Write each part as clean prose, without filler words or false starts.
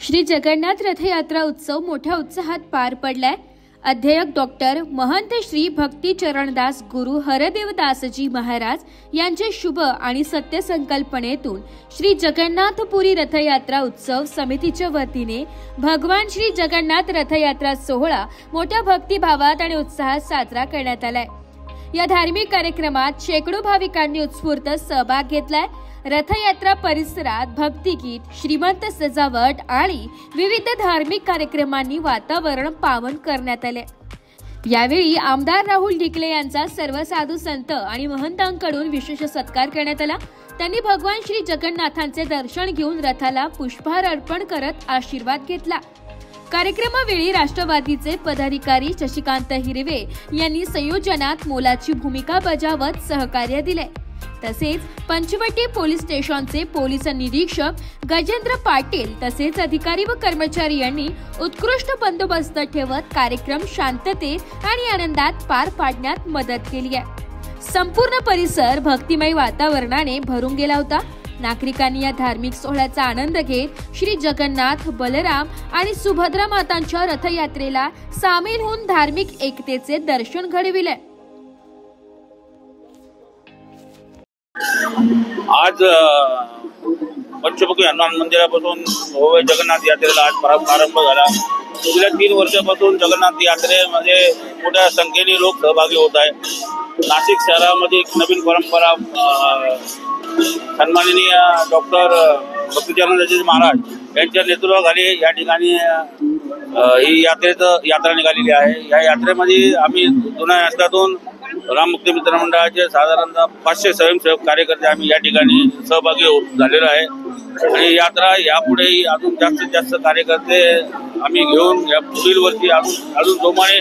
श्री जगन्नाथ रथयात्रा उत्सव मोठ्या उत्साहात पार पडलाय। अध्यक्ष डॉक्टर महंत श्री भक्ती चरणदास गुरु हरदेवदासजी महाराज यांचे शुभ आणि सत्य संकल्पनेतून श्री जगन्नाथपुरी रथयात्रा उत्सव समितीच्या वतीने भगवान श्री जगन्नाथ रथयात्रा सोहळा मोठ्या भक्तिभावात आणि उत्साहात साजरा करण्यात आलाय। या धार्मिक कार्यक्रमात शेकडो भाविकांनी उत्स्फूर्त सहभाग घेतलाय। रथयात्रा परिसरात भक्तिगीत, श्रीमंत सजावट आणि विविध धार्मिक कार्यक्रमांनी वातावरण पावन करण्यात आले। यावेळी आमदार राहुल ढिकले यांचा सर्व साधू संत आणि महंतांकडून विशेष सत्कार करण्यात आला। त्यांनी भगवान श्री जगन्नाथांचे दर्शन घेऊन रथाला पुष्पहार अर्पण करत आशीर्वाद घेतला। कार्यक्रमावेळी राष्ट्रवादीचे पदाधिकारी शशिकांत हिरवे यांनी संयोजनात मोलाची भूमिका बजावत सहकार्य दिले। तसेच पंचवटी पोलीस स्टेशनचे पोलीस निरीक्षक गजेंद्र पाटील तसेच अधिकारी व कर्मचारी यांनी उत्कृष्ट बंदोबस्त ठेवत कार्यक्रम शांततेत आणि आनंदात पार पाडण्यात मदत केली आहे। संपूर्ण परिसर भक्तिमय वातावरणाने भरून गेला होता। नागरिकांनी या धार्मिक सोहळ्याचा आनंद घेत श्री जगन्नाथ, बलराम आणि सुभद्रा मातांच्या रथयात्रेला सामील होऊन धार्मिक एकतेचे दर्शन घडविले। आज पंचमुखी हनुमान मंदिरापासून भव्य जगन्नाथ यात्रेला आज प्रारंभ झाला। गेल्या 3 वर्षापासून जगन्नाथ यात्रेमध्ये मोठ्या संख्येने लोक सहभागी होत आहेत। नाशिक शहरामध्ये एक नवीन परंपरा सन्माननीय डॉक्टर भक्ती चरणदासजी महाराज यांच्या नेतृत्वाखाली या ठिकाणी ही यात्रा निघालेली आहे। या यात्रेमध्ये आम्ही जुन्या नसल्यातून राममुक्ती मित्र मंडळाचे साधारणतः 500 स्वयंसेवक कार्यकर्ते आम्ही या ठिकाणी सहभागी झालेलो आहे आणि यात्रा यापुढेही अजून जास्तीत जास्त कार्यकर्ते आम्ही घेऊन या पुढील वर्षी अजून जोमाने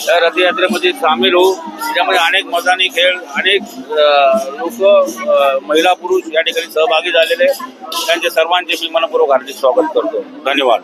या रथयात्रेमध्ये सामील होऊ। त्यामुळे अनेक मैदानी खेळ, अनेक लोक, महिला पुरुष या ठिकाणी सहभागी झालेले, त्यांचे सर्वांचे मी मनपूर्वक हार्दिक स्वागत करतो। धन्यवाद।